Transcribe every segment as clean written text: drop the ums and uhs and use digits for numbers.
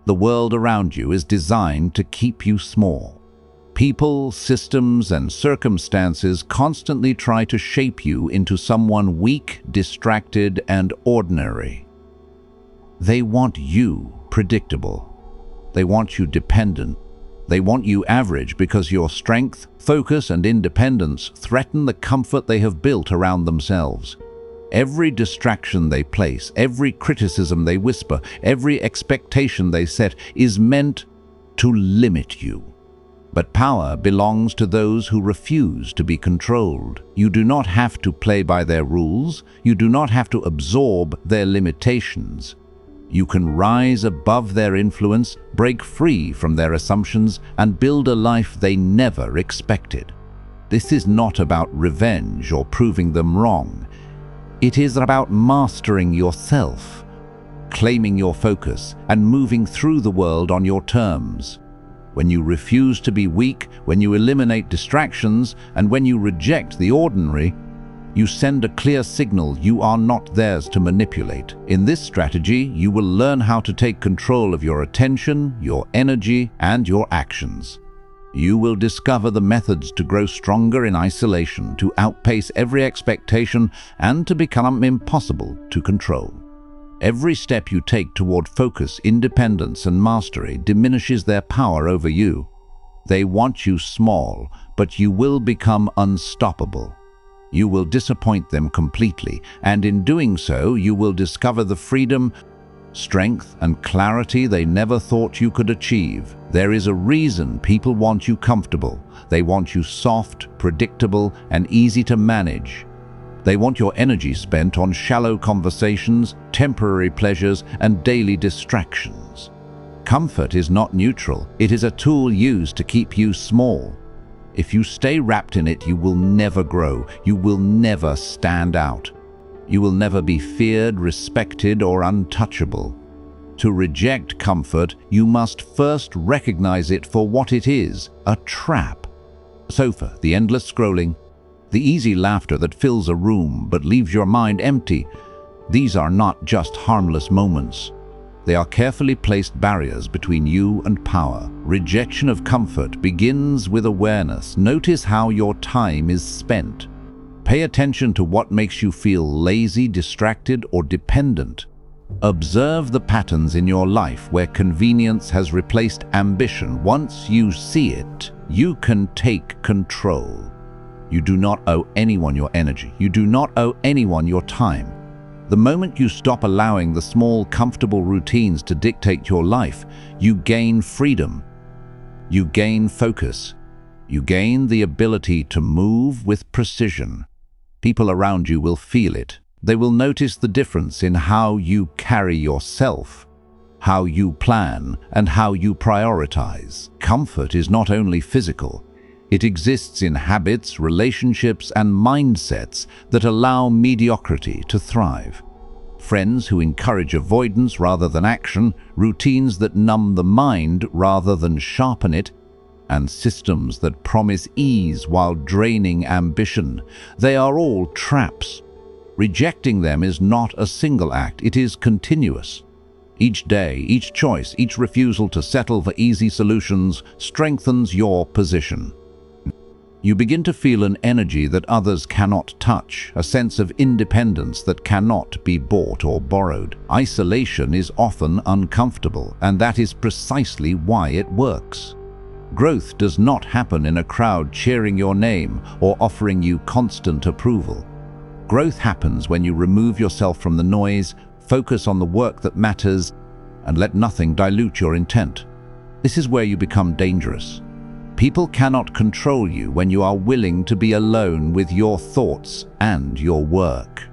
The world around you is designed to keep you small. People, systems, and circumstances constantly try to shape you into someone weak, distracted, and ordinary. They want you predictable. They want you dependent. They want you average because your strength, focus, and independence threaten the comfort they have built around themselves. Every distraction they place, every criticism they whisper, every expectation they set is meant to limit you. But power belongs to those who refuse to be controlled. You do not have to play by their rules. You do not have to absorb their limitations. You can rise above their influence, break free from their assumptions, and build a life they never expected. This is not about revenge or proving them wrong. It is about mastering yourself, claiming your focus, and moving through the world on your terms. When you refuse to be weak, when you eliminate distractions, and when you reject the ordinary, you send a clear signal you are not theirs to manipulate. In this strategy, you will learn how to take control of your attention, your energy, and your actions. You will discover the methods to grow stronger in isolation, to outpace every expectation, and to become impossible to control. Every step you take toward focus, independence, and mastery diminishes their power over you. They want you small, but you will become unstoppable. You will disappoint them completely, and in doing so, you will discover the freedom, strength, and clarity they never thought you could achieve. There is a reason people want you comfortable. They want you soft, predictable, and easy to manage. They want your energy spent on shallow conversations, temporary pleasures, and daily distractions. Comfort is not neutral. It is a tool used to keep you small. If you stay wrapped in it, you will never grow. You will never stand out. You will never be feared, respected, or untouchable. To reject comfort, you must first recognize it for what it is, a trap. Sofa, the endless scrolling, the easy laughter that fills a room but leaves your mind empty. These are not just harmless moments. They are carefully placed barriers between you and power. Rejection of comfort begins with awareness. Notice how your time is spent. Pay attention to what makes you feel lazy, distracted, or dependent. Observe the patterns in your life where convenience has replaced ambition. Once you see it, you can take control. You do not owe anyone your energy. You do not owe anyone your time. The moment you stop allowing the small, comfortable routines to dictate your life, you gain freedom. You gain focus. You gain the ability to move with precision. People around you will feel it. They will notice the difference in how you carry yourself, how you plan, and how you prioritize. Comfort is not only physical. It exists in habits, relationships, and mindsets that allow mediocrity to thrive. Friends who encourage avoidance rather than action, routines that numb the mind rather than sharpen it, and systems that promise ease while draining ambition. They are all traps. Rejecting them is not a single act, it is continuous. Each day, each choice, each refusal to settle for easy solutions strengthens your position. You begin to feel an energy that others cannot touch, a sense of independence that cannot be bought or borrowed. Isolation is often uncomfortable, and that is precisely why it works. Growth does not happen in a crowd cheering your name or offering you constant approval. Growth happens when you remove yourself from the noise, focus on the work that matters, and let nothing dilute your intent. This is where you become dangerous. People cannot control you when you are willing to be alone with your thoughts and your work.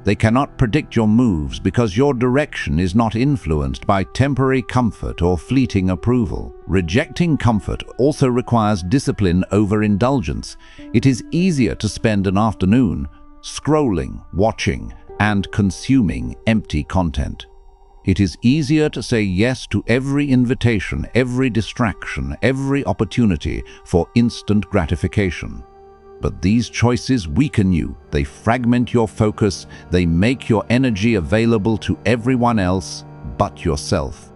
They cannot predict your moves because your direction is not influenced by temporary comfort or fleeting approval. Rejecting comfort also requires discipline over indulgence. It is easier to spend an afternoon scrolling, watching, and consuming empty content. It is easier to say yes to every invitation, every distraction, every opportunity for instant gratification. But these choices weaken you. They fragment your focus. They make your energy available to everyone else but yourself.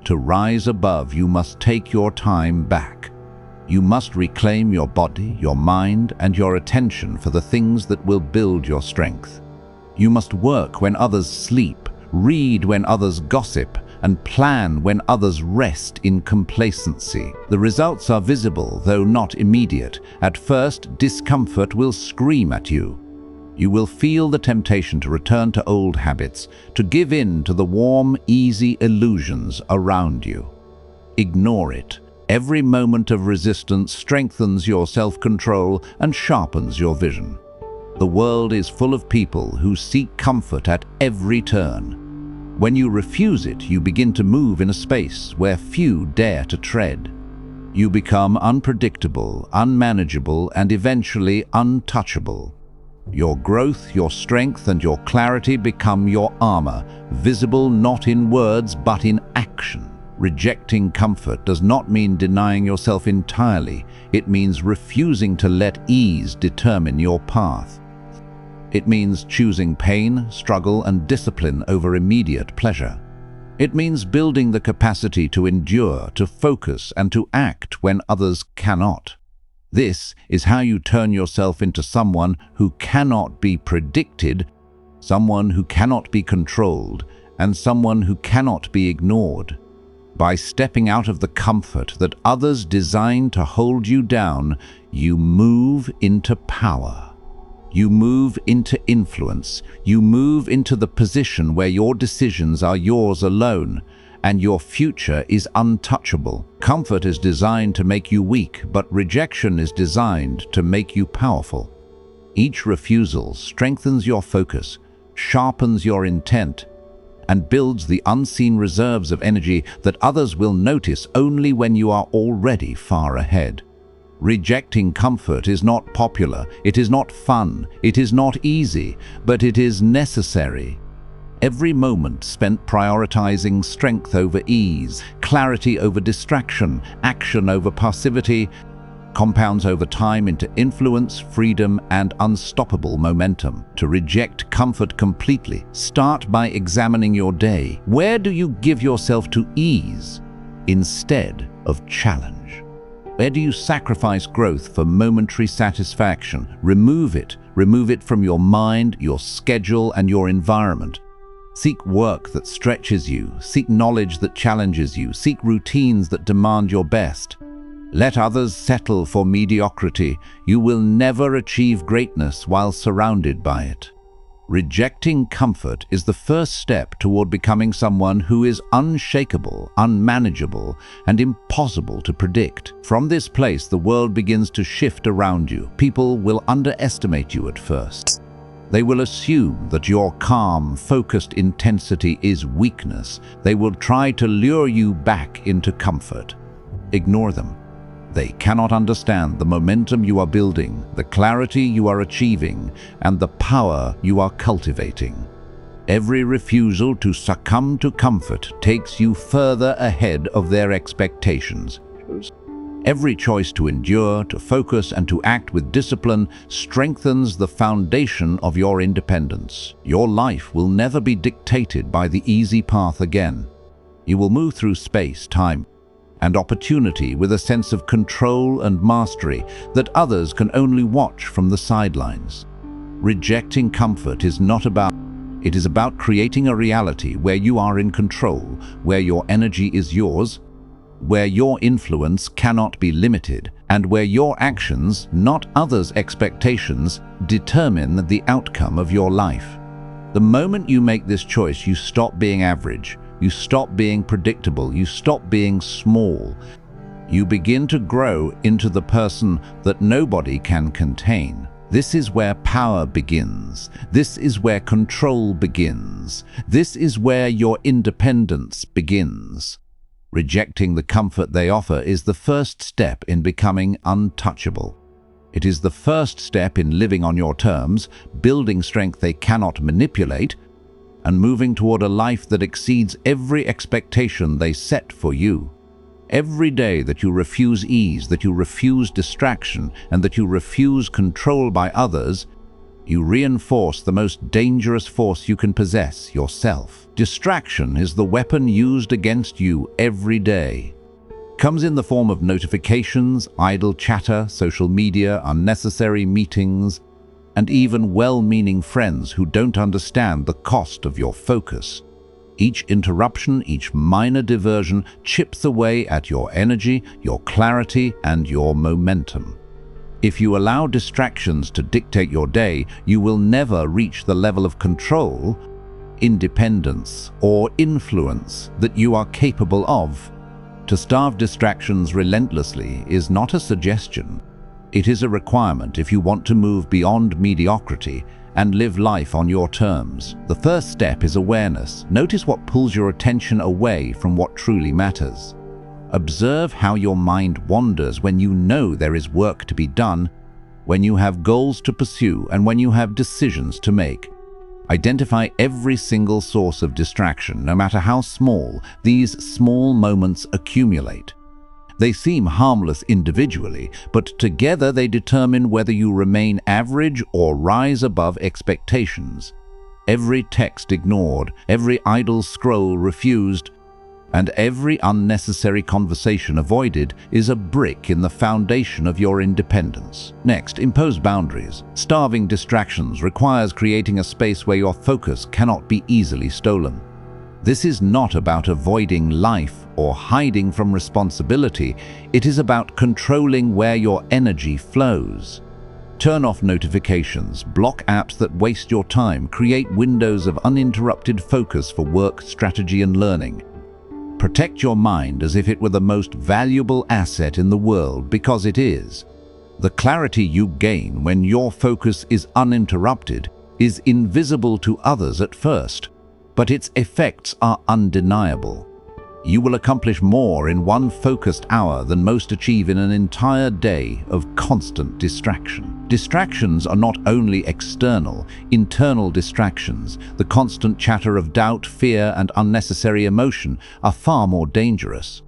To rise above, you must take your time back. You must reclaim your body, your mind, and your attention for the things that will build your strength. You must work when others sleep, read when others gossip, and plan when others rest in complacency. The results are visible, though not immediate. At first, discomfort will scream at you. You will feel the temptation to return to old habits, to give in to the warm, easy illusions around you. Ignore it. Every moment of resistance strengthens your self-control and sharpens your vision. The world is full of people who seek comfort at every turn. When you refuse it, you begin to move in a space where few dare to tread. You become unpredictable, unmanageable, and eventually untouchable. Your growth, your strength, and your clarity become your armor, visible not in words but in action. Rejecting comfort does not mean denying yourself entirely. It means refusing to let ease determine your path. It means choosing pain, struggle, and discipline over immediate pleasure. It means building the capacity to endure, to focus, and to act when others cannot. This is how you turn yourself into someone who cannot be predicted, someone who cannot be controlled, and someone who cannot be ignored. By stepping out of the comfort that others design to hold you down, you move into power. You move into influence. You move into the position where your decisions are yours alone, and your future is untouchable. Comfort is designed to make you weak, but rejection is designed to make you powerful. Each refusal strengthens your focus, sharpens your intent, and builds the unseen reserves of energy that others will notice only when you are already far ahead. Rejecting comfort is not popular, it is not fun, it is not easy, but it is necessary. Every moment spent prioritizing strength over ease, clarity over distraction, action over passivity, compounds over time into influence, freedom, and unstoppable momentum. To reject comfort completely, start by examining your day. Where do you give yourself to ease instead of challenge? Where do you sacrifice growth for momentary satisfaction? Remove it. Remove it from your mind, your schedule, and your environment. Seek work that stretches you. Seek knowledge that challenges you. Seek routines that demand your best. Let others settle for mediocrity. You will never achieve greatness while surrounded by it. Rejecting comfort is the first step toward becoming someone who is unshakable, unmanageable, and impossible to predict. From this place, the world begins to shift around you. People will underestimate you at first. They will assume that your calm, focused intensity is weakness. They will try to lure you back into comfort. Ignore them. They cannot understand the momentum you are building, the clarity you are achieving, and the power you are cultivating. Every refusal to succumb to comfort takes you further ahead of their expectations. Every choice to endure, to focus, and to act with discipline strengthens the foundation of your independence. Your life will never be dictated by the easy path again. You will move through space, time, and opportunity with a sense of control and mastery that others can only watch from the sidelines. Rejecting comfort is not about it is about creating a reality where you are in control, where your energy is yours, where your influence cannot be limited, and where your actions, not others' expectations, determine the outcome of your life. The moment you make this choice, you stop being average. You stop being predictable. You stop being small. You begin to grow into the person that nobody can contain. This is where power begins. This is where control begins. This is where your independence begins. Rejecting the comfort they offer is the first step in becoming untouchable. It is the first step in living on your terms, building strength they cannot manipulate, and moving toward a life that exceeds every expectation they set for you. Every day that you refuse ease, that you refuse distraction, and that you refuse control by others, You reinforce the most dangerous force you can possess, yourself. Distraction is the weapon used against you every day. Comes in the form of notifications, idle chatter, social media, unnecessary meetings, and even well-meaning friends who don't understand the cost of your focus. Each interruption, each minor diversion chips away at your energy, your clarity, and your momentum. If you allow distractions to dictate your day, you will never reach the level of control, independence, or influence that you are capable of. To starve distractions relentlessly is not a suggestion. It is a requirement if you want to move beyond mediocrity and live life on your terms. The first step is awareness. Notice what pulls your attention away from what truly matters. Observe how your mind wanders when you know there is work to be done, when you have goals to pursue, and when you have decisions to make. Identify every single source of distraction, no matter how small. These small moments accumulate. They seem harmless individually, but together they determine whether you remain average or rise above expectations. Every text ignored, every idle scroll refused, and every unnecessary conversation avoided is a brick in the foundation of your independence. Next, impose boundaries. Starving distractions requires creating a space where your focus cannot be easily stolen. This is not about avoiding life or hiding from responsibility. It is about controlling where your energy flows. Turn off notifications, block apps that waste your time, create windows of uninterrupted focus for work, strategy, and learning. Protect your mind as if it were the most valuable asset in the world, because it is. The clarity you gain when your focus is uninterrupted is invisible to others at first, but its effects are undeniable. You will accomplish more in one focused hour than most achieve in an entire day of constant distraction. Distractions are not only external, internal distractions. The constant chatter of doubt, fear, and unnecessary emotion are far more dangerous.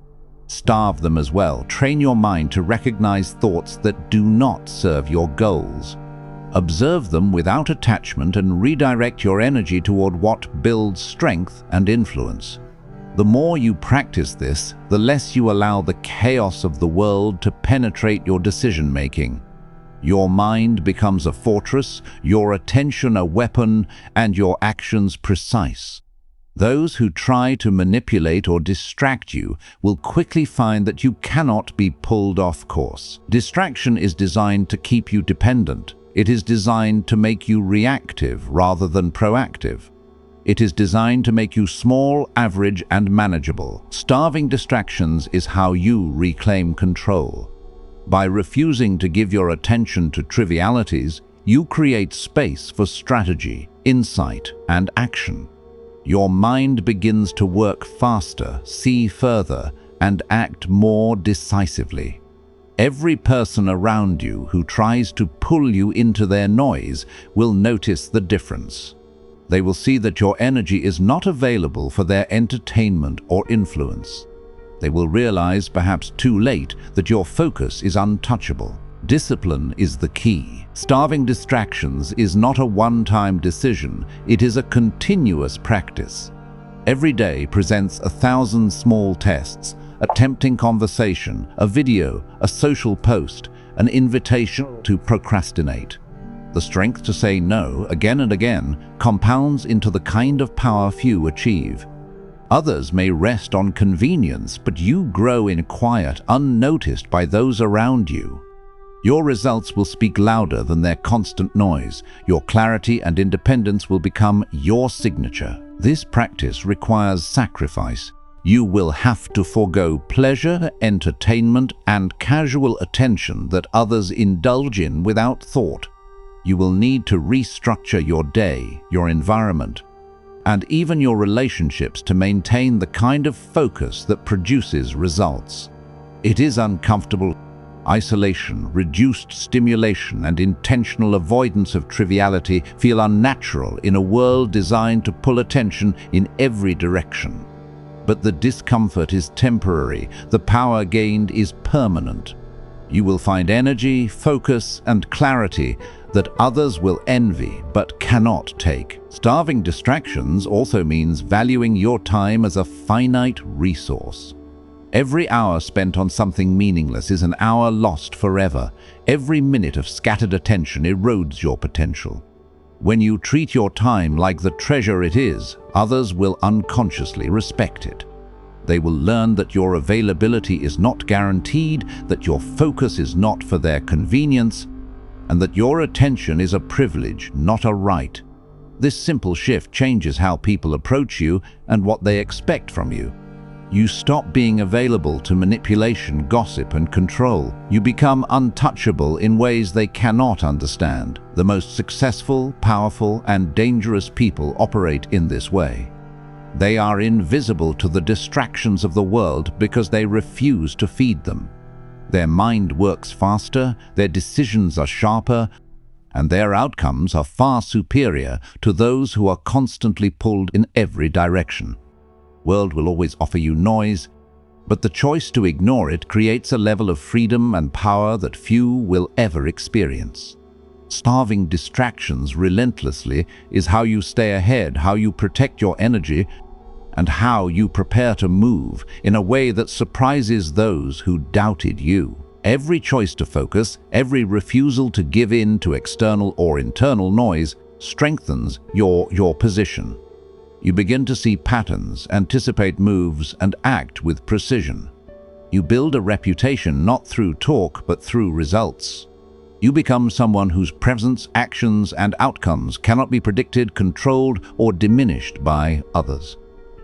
Starve them as well. Train your mind to recognize thoughts that do not serve your goals. Observe them without attachment and redirect your energy toward what builds strength and influence. The more you practice this, the less you allow the chaos of the world to penetrate your decision-making. Your mind becomes a fortress, your attention a weapon, and your actions precise. Those who try to manipulate or distract you will quickly find that you cannot be pulled off course. Distraction is designed to keep you dependent. It is designed to make you reactive rather than proactive. It is designed to make you small, average, and manageable. Starving distractions is how you reclaim control. By refusing to give your attention to trivialities, you create space for strategy, insight, and action. Your mind begins to work faster, see further, and act more decisively. Every person around you who tries to pull you into their noise will notice the difference. They will see that your energy is not available for their entertainment or influence. They will realize, perhaps too late, that your focus is untouchable. Discipline is the key. Starving distractions is not a one-time decision. It is a continuous practice. Every day presents 1,000 small tests: a tempting conversation, a video, a social post, an invitation to procrastinate. The strength to say no again and again compounds into the kind of power few achieve. Others may rest on convenience, but you grow in quiet, unnoticed by those around you. Your results will speak louder than their constant noise. Your clarity and independence will become your signature. This practice requires sacrifice. You will have to forego pleasure, entertainment, and casual attention that others indulge in without thought. You will need to restructure your day, your environment, and even your relationships to maintain the kind of focus that produces results. It is uncomfortable. Isolation, reduced stimulation, and intentional avoidance of triviality feel unnatural in a world designed to pull attention in every direction. But the discomfort is temporary. The power gained is permanent. You will find energy, focus, and clarity that others will envy but cannot take. Starving distractions also means valuing your time as a finite resource. Every hour spent on something meaningless is an hour lost forever. Every minute of scattered attention erodes your potential. When you treat your time like the treasure it is, others will unconsciously respect it. They will learn that your availability is not guaranteed, that your focus is not for their convenience, and that your attention is a privilege, not a right. This simple shift changes how people approach you and what they expect from you. You stop being available to manipulation, gossip, and control. You become untouchable in ways they cannot understand. The most successful, powerful, and dangerous people operate in this way. They are invisible to the distractions of the world because they refuse to feed them. Their mind works faster, their decisions are sharper, and their outcomes are far superior to those who are constantly pulled in every direction. The world will always offer you noise, but the choice to ignore it creates a level of freedom and power that few will ever experience. Starving distractions relentlessly is how you stay ahead, how you protect your energy, and how you prepare to move in a way that surprises those who doubted you. Every choice to focus, every refusal to give in to external or internal noise strengthens your position. You begin to see patterns, anticipate moves, and act with precision. You build a reputation not through talk but through results. You become someone whose presence, actions, and outcomes cannot be predicted, controlled, or diminished by others.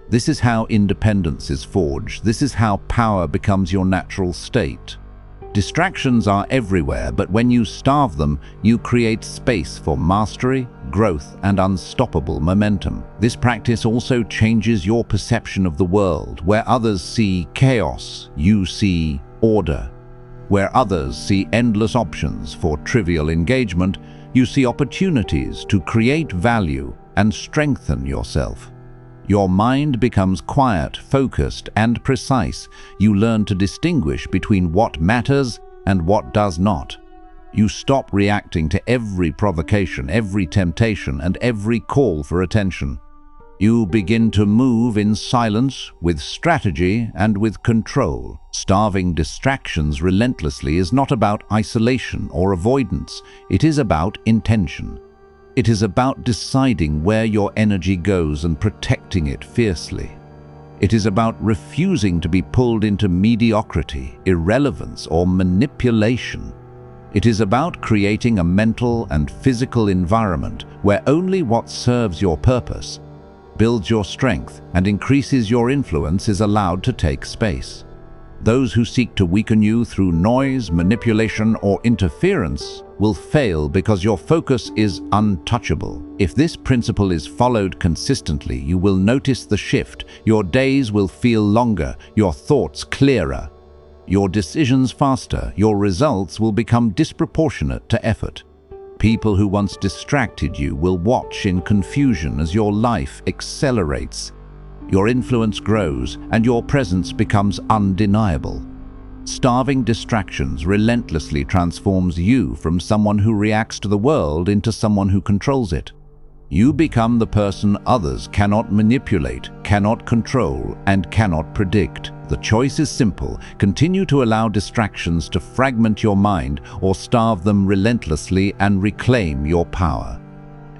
This is how independence is forged. This is how power becomes your natural state. Distractions are everywhere, but when you starve them, you create space for mastery, growth, and unstoppable momentum. This practice also changes your perception of the world. Where others see chaos, you see order. Where others see endless options for trivial engagement, you see opportunities to create value and strengthen yourself. Your mind becomes quiet, focused, and precise. You learn to distinguish between what matters and what does not. You stop reacting to every provocation, every temptation, and every call for attention. You begin to move in silence, with strategy, and with control. Starving distractions relentlessly is not about isolation or avoidance. It is about intention. It is about deciding where your energy goes and protecting it fiercely. It is about refusing to be pulled into mediocrity, irrelevance, or manipulation. It is about creating a mental and physical environment where only what serves your purpose, builds your strength, and increases your influence is allowed to take space. Those who seek to weaken you through noise, manipulation, or interference will fail because your focus is untouchable. If this principle is followed consistently, you will notice the shift. Your days will feel longer, your thoughts clearer, your decisions faster, your results will become disproportionate to effort. People who once distracted you will watch in confusion as your life accelerates. Your influence grows, and your presence becomes undeniable. Starving distractions relentlessly transforms you from someone who reacts to the world into someone who controls it. You become the person others cannot manipulate, cannot control, and cannot predict. The choice is simple. Continue to allow distractions to fragment your mind or starve them relentlessly and reclaim your power.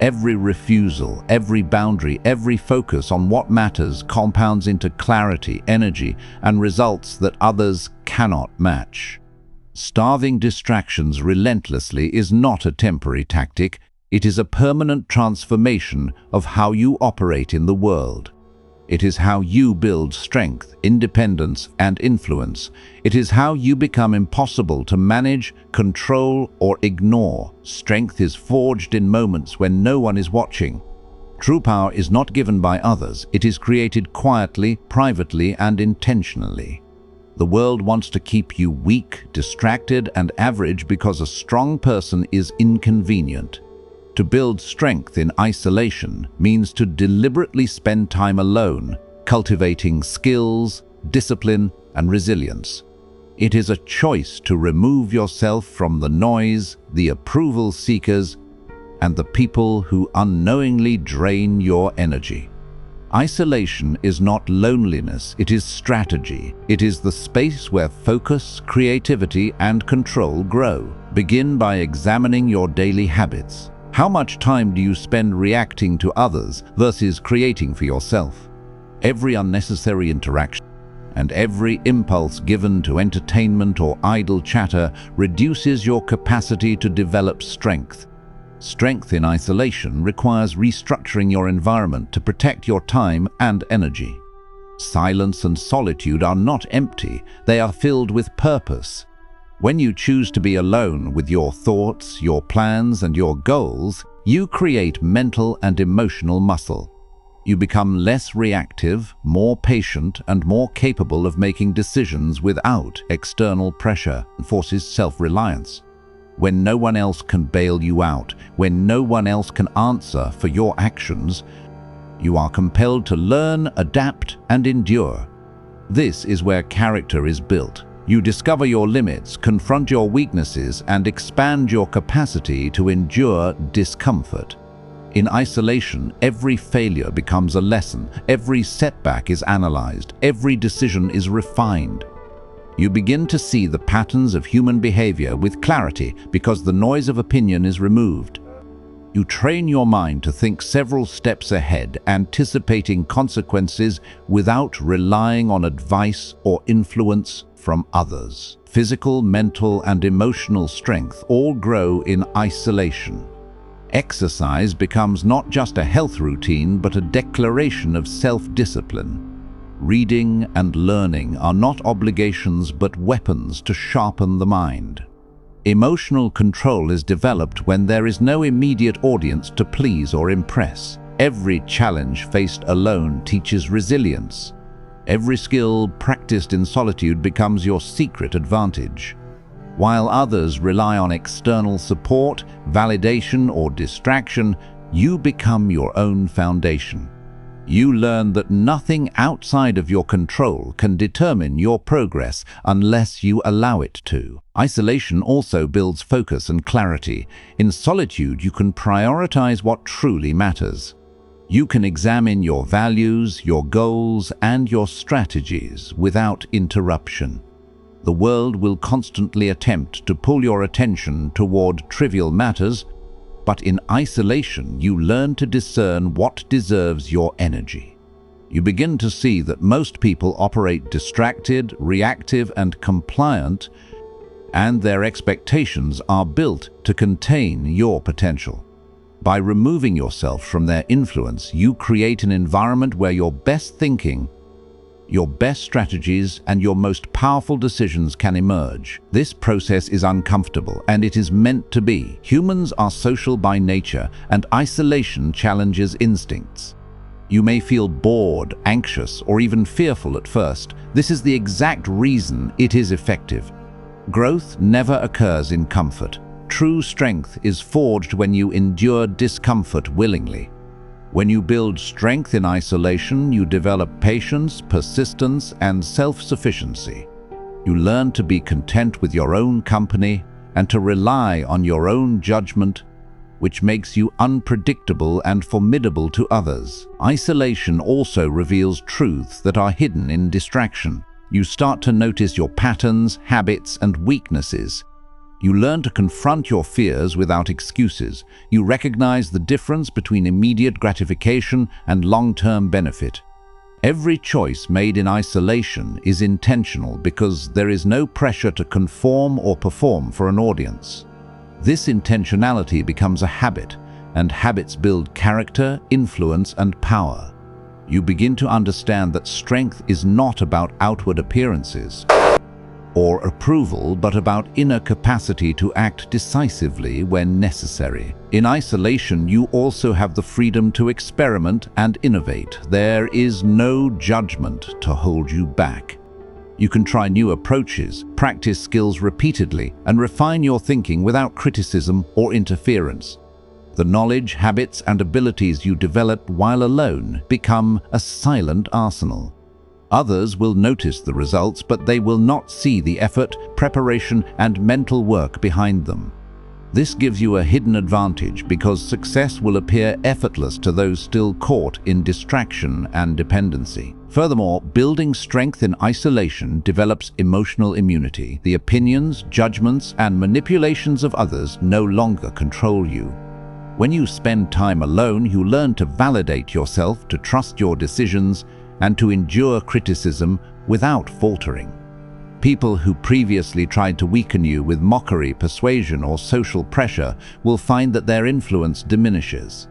Every refusal, every boundary, every focus on what matters compounds into clarity, energy, and results that others cannot match. Starving distractions relentlessly is not a temporary tactic. It is a permanent transformation of how you operate in the world. It is how you build strength, independence, and influence. It is how you become impossible to manage, control, or ignore. Strength is forged in moments when no one is watching. True power is not given by others. It is created quietly, privately, and intentionally. The world wants to keep you weak, distracted, and average because a strong person is inconvenient. To build strength in isolation means to deliberately spend time alone, cultivating skills, discipline, and resilience. It is a choice to remove yourself from the noise, the approval seekers, and the people who unknowingly drain your energy. Isolation is not loneliness, it is strategy. It is the space where focus, creativity, and control grow. Begin by examining your daily habits. How much time do you spend reacting to others versus creating for yourself? Every unnecessary interaction and every impulse given to entertainment or idle chatter reduces your capacity to develop strength. Strength in isolation requires restructuring your environment to protect your time and energy. Silence and solitude are not empty, they are filled with purpose. When you choose to be alone with your thoughts, your plans, and your goals, you create mental and emotional muscle. You become less reactive, more patient, and more capable of making decisions without external pressure and forces self-reliance. When no one else can bail you out, when no one else can answer for your actions, you are compelled to learn, adapt, and endure. This is where character is built. You discover your limits, confront your weaknesses, and expand your capacity to endure discomfort. In isolation, every failure becomes a lesson, every setback is analyzed, every decision is refined. You begin to see the patterns of human behavior with clarity because the noise of opinion is removed. You train your mind to think several steps ahead, anticipating consequences without relying on advice or influence from others. Physical, mental, and emotional strength all grow in isolation. Exercise becomes not just a health routine, but a declaration of self-discipline. Reading and learning are not obligations but weapons to sharpen the mind. Emotional control is developed when there is no immediate audience to please or impress. Every challenge faced alone teaches resilience. Every skill practiced in solitude becomes your secret advantage. While others rely on external support, validation, or distraction, you become your own foundation. You learn that nothing outside of your control can determine your progress unless you allow it to. Isolation also builds focus and clarity. In solitude, you can prioritize what truly matters. You can examine your values, your goals, and your strategies without interruption. The world will constantly attempt to pull your attention toward trivial matters, but in isolation, you learn to discern what deserves your energy. You begin to see that most people operate distracted, reactive, and compliant, and their expectations are built to contain your potential. By removing yourself from their influence, you create an environment where your best thinking, your best strategies, and your most powerful decisions can emerge. This process is uncomfortable, and it is meant to be. Humans are social by nature, and isolation challenges instincts. You may feel bored, anxious, or even fearful at first. This is the exact reason it is effective. Growth never occurs in comfort. True strength is forged when you endure discomfort willingly. When you build strength in isolation, you develop patience, persistence, and self-sufficiency. You learn to be content with your own company and to rely on your own judgment, which makes you unpredictable and formidable to others. Isolation also reveals truths that are hidden in distraction. You start to notice your patterns, habits, and weaknesses. You learn to confront your fears without excuses. You recognize the difference between immediate gratification and long-term benefit. Every choice made in isolation is intentional because there is no pressure to conform or perform for an audience. This intentionality becomes a habit, and habits build character, influence, and power. You begin to understand that strength is not about outward appearances or approval, but about inner capacity to act decisively when necessary. In isolation, you also have the freedom to experiment and innovate. There is no judgment to hold you back. You can try new approaches, practice skills repeatedly, and refine your thinking without criticism or interference. The knowledge, habits, and abilities you develop while alone become a silent arsenal. Others will notice the results, but they will not see the effort, preparation, and mental work behind them. This gives you a hidden advantage because success will appear effortless to those still caught in distraction and dependency. Furthermore, building strength in isolation develops emotional immunity. The opinions, judgments, and manipulations of others no longer control you. When you spend time alone, you learn to validate yourself, to trust your decisions, and to endure criticism without faltering. People who previously tried to weaken you with mockery, persuasion, or social pressure will find that their influence diminishes.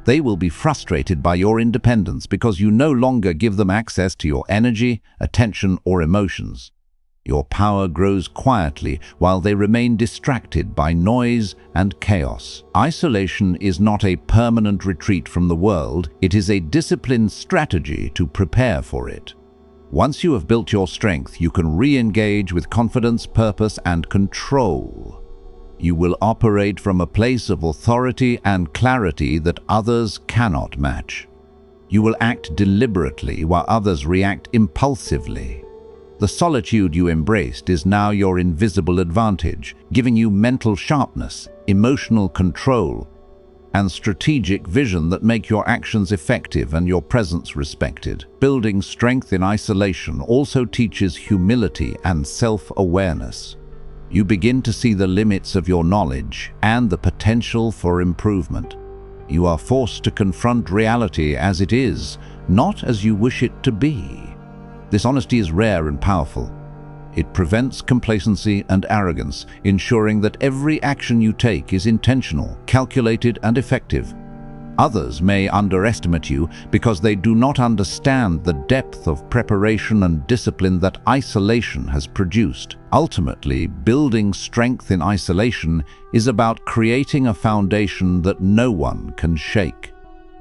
They will be frustrated by your independence because you no longer give them access to your energy, attention, or emotions. Your power grows quietly while they remain distracted by noise and chaos. Isolation is not a permanent retreat from the world, it is a disciplined strategy to prepare for it. Once you have built your strength, you can re-engage with confidence, purpose, and control. You will operate from a place of authority and clarity that others cannot match. You will act deliberately while others react impulsively. The solitude you embraced is now your invisible advantage, giving you mental sharpness, emotional control, and strategic vision that make your actions effective and your presence respected. Building strength in isolation also teaches humility and self-awareness. You begin to see the limits of your knowledge and the potential for improvement. You are forced to confront reality as it is, not as you wish it to be. This honesty is rare and powerful. It prevents complacency and arrogance, ensuring that every action you take is intentional, calculated, and effective. Others may underestimate you because they do not understand the depth of preparation and discipline that isolation has produced. Ultimately, building strength in isolation is about creating a foundation that no one can shake.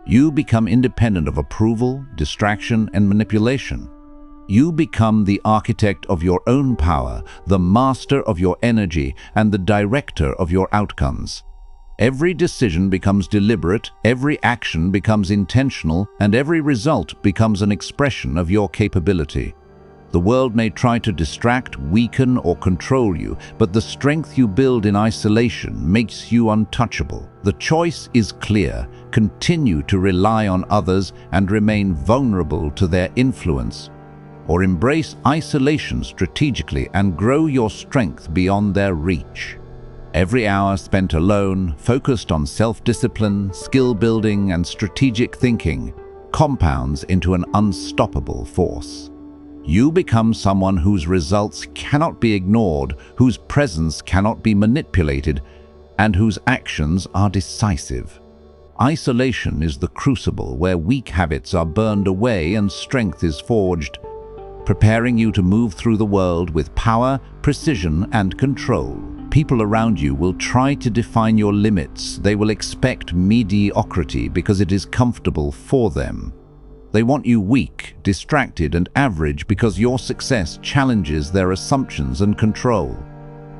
You become independent of approval, distraction, and manipulation. You become the architect of your own power, the master of your energy, and the director of your outcomes. Every decision becomes deliberate, every action becomes intentional, and every result becomes an expression of your capability. The world may try to distract, weaken, or control you, but the strength you build in isolation makes you untouchable. The choice is clear: continue to rely on others and remain vulnerable to their influence, or embrace isolation strategically and grow your strength beyond their reach. Every hour spent alone, focused on self-discipline, skill building, and strategic thinking, compounds into an unstoppable force. You become someone whose results cannot be ignored, whose presence cannot be manipulated, and whose actions are decisive. Isolation is the crucible where weak habits are burned away and strength is forged, preparing you to move through the world with power, precision, and control. People around you will try to define your limits. They will expect mediocrity because it is comfortable for them. They want you weak, distracted, and average because your success challenges their assumptions and control.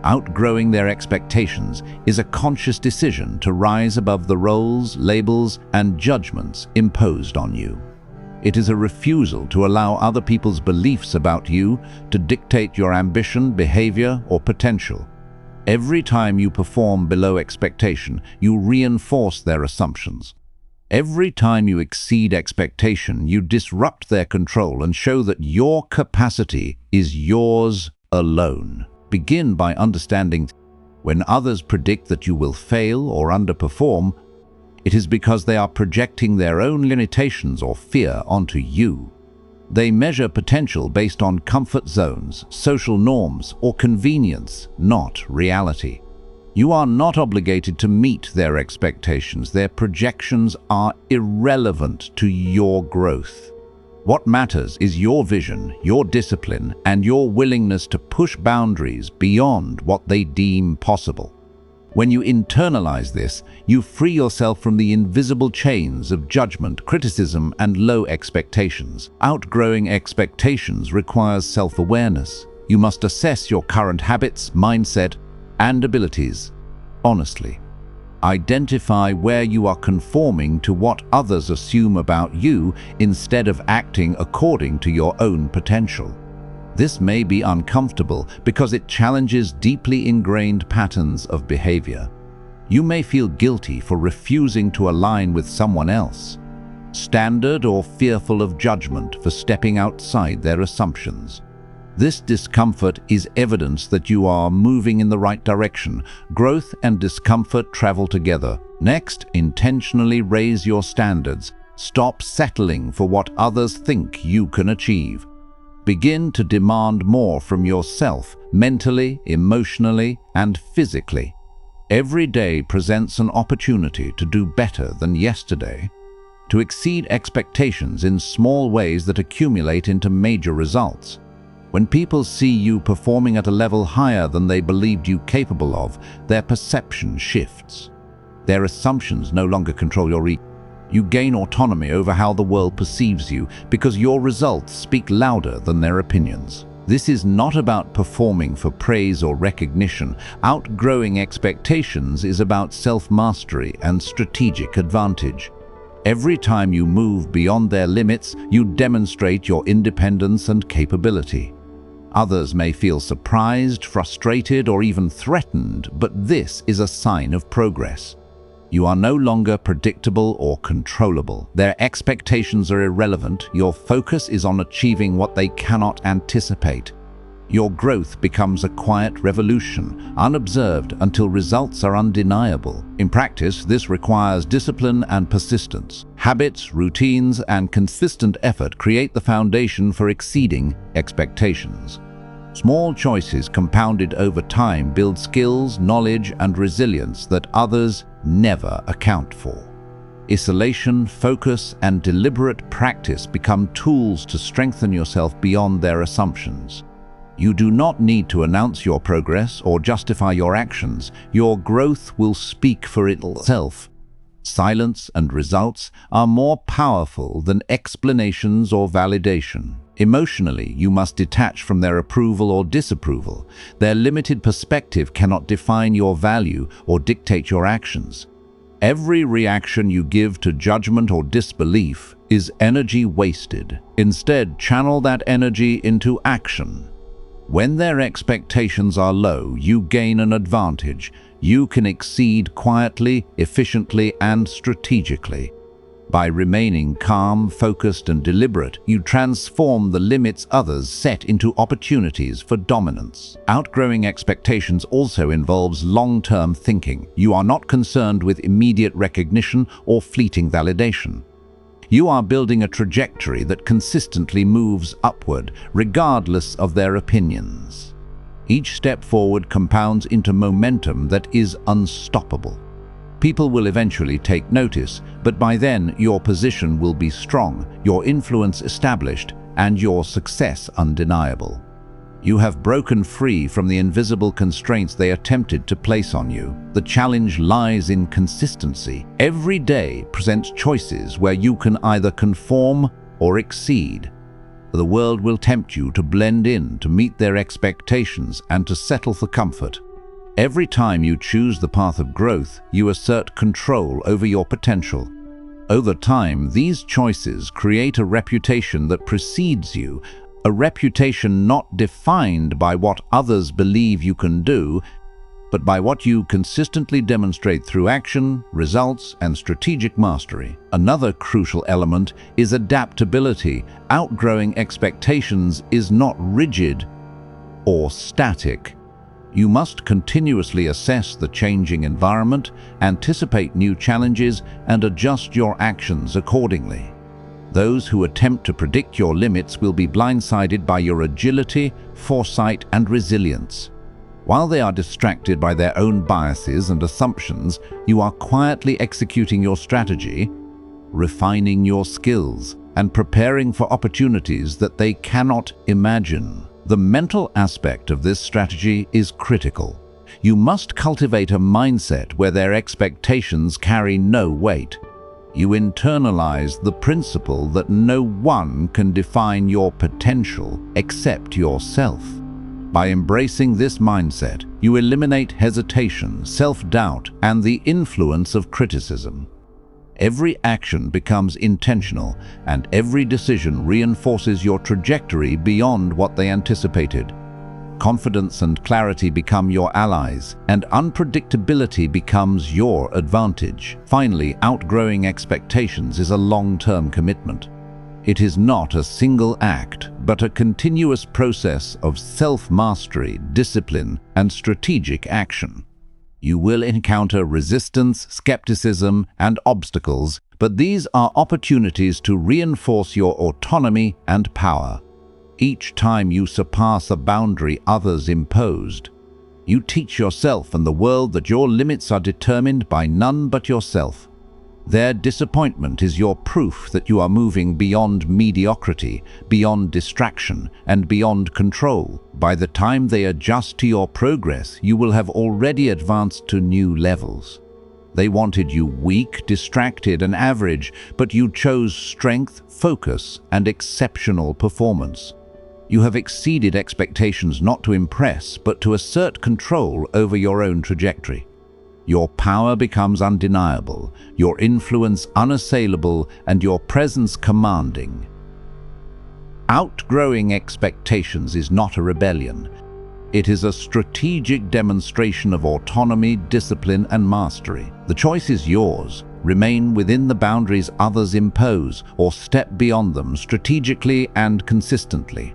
Outgrowing their expectations is a conscious decision to rise above the roles, labels, and judgments imposed on you. It is a refusal to allow other people's beliefs about you to dictate your ambition, behavior, or potential. Every time you perform below expectation, you reinforce their assumptions. Every time you exceed expectation, you disrupt their control and show that your capacity is yours alone. Begin by understanding when others predict that you will fail or underperform, it is because they are projecting their own limitations or fear onto you. They measure potential based on comfort zones, social norms, or convenience, not reality. You are not obligated to meet their expectations. Their projections are irrelevant to your growth. What matters is your vision, your discipline, and your willingness to push boundaries beyond what they deem possible. When you internalize this, you free yourself from the invisible chains of judgment, criticism, and low expectations. Outgrowing expectations requires self-awareness. You must assess your current habits, mindset, and abilities honestly. Identify where you are conforming to what others assume about you instead of acting according to your own potential. This may be uncomfortable because it challenges deeply ingrained patterns of behavior. You may feel guilty for refusing to align with someone else, standard, or fearful of judgment for stepping outside their assumptions. This discomfort is evidence that you are moving in the right direction. Growth and discomfort travel together. Next, intentionally raise your standards. Stop settling for what others think you can achieve. Begin to demand more from yourself, mentally, emotionally, and physically. Every day presents an opportunity to do better than yesterday, to exceed expectations in small ways that accumulate into major results. When people see you performing at a level higher than they believed you capable of, their perception shifts. Their assumptions no longer control your reach. You gain autonomy over how the world perceives you because your results speak louder than their opinions. This is not about performing for praise or recognition. Outgrowing expectations is about self-mastery and strategic advantage. Every time you move beyond their limits, you demonstrate your independence and capability. Others may feel surprised, frustrated, or even threatened, but this is a sign of progress. You are no longer predictable or controllable. Their expectations are irrelevant. Your focus is on achieving what they cannot anticipate. Your growth becomes a quiet revolution, unobserved until results are undeniable. In practice, this requires discipline and persistence. Habits, routines, and consistent effort create the foundation for exceeding expectations. Small choices compounded over time build skills, knowledge, and resilience that others never account for. Isolation, focus, and deliberate practice become tools to strengthen yourself beyond their assumptions. You do not need to announce your progress or justify your actions. Your growth will speak for itself. Silence and results are more powerful than explanations or validation. Emotionally, you must detach from their approval or disapproval. Their limited perspective cannot define your value or dictate your actions. Every reaction you give to judgment or disbelief is energy wasted. Instead, channel that energy into action. When their expectations are low, you gain an advantage. You can exceed quietly, efficiently, and strategically. By remaining calm, focused, and deliberate, you transform the limits others set into opportunities for dominance. Outgrowing expectations also involves long-term thinking. You are not concerned with immediate recognition or fleeting validation. You are building a trajectory that consistently moves upward, regardless of their opinions. Each step forward compounds into momentum that is unstoppable. People will eventually take notice, but by then your position will be strong, your influence established, and your success undeniable. You have broken free from the invisible constraints they attempted to place on you. The challenge lies in consistency. Every day presents choices where you can either conform or exceed. The world will tempt you to blend in, to meet their expectations, and to settle for comfort. Every time you choose the path of growth, you assert control over your potential. Over time, these choices create a reputation that precedes you, a reputation not defined by what others believe you can do, but by what you consistently demonstrate through action, results, and strategic mastery. Another crucial element is adaptability. Outgrowing expectations is not rigid or static. You must continuously assess the changing environment, anticipate new challenges, and adjust your actions accordingly. Those who attempt to predict your limits will be blindsided by your agility, foresight, and resilience. While they are distracted by their own biases and assumptions, you are quietly executing your strategy, refining your skills, and preparing for opportunities that they cannot imagine. The mental aspect of this strategy is critical. You must cultivate a mindset where their expectations carry no weight. You internalize the principle that no one can define your potential except yourself. By embracing this mindset, you eliminate hesitation, self-doubt, and the influence of criticism. Every action becomes intentional, and every decision reinforces your trajectory beyond what they anticipated. Confidence and clarity become your allies, and unpredictability becomes your advantage. Finally, outgrowing expectations is a long-term commitment. It is not a single act, but a continuous process of self-mastery, discipline, and strategic action. You will encounter resistance, skepticism, and obstacles, but these are opportunities to reinforce your autonomy and power. Each time you surpass a boundary others imposed, you teach yourself and the world that your limits are determined by none but yourself. Their disappointment is your proof that you are moving beyond mediocrity, beyond distraction, and beyond control. By the time they adjust to your progress, you will have already advanced to new levels. They wanted you weak, distracted, and average, but you chose strength, focus, and exceptional performance. You have exceeded expectations not to impress, but to assert control over your own trajectory. Your power becomes undeniable, your influence unassailable, and your presence commanding. Outgrowing expectations is not a rebellion. It is a strategic demonstration of autonomy, discipline, and mastery. The choice is yours. Remain within the boundaries others impose, or step beyond them strategically and consistently.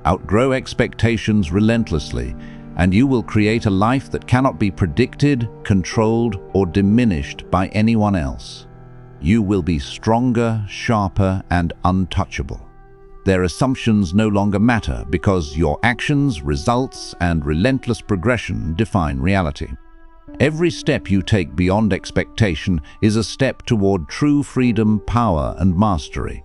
Outgrow expectations relentlessly, and you will create a life that cannot be predicted, controlled, or diminished by anyone else. You will be stronger, sharper, and untouchable. Their assumptions no longer matter because your actions, results, and relentless progression define reality. Every step you take beyond expectation is a step toward true freedom, power, and mastery.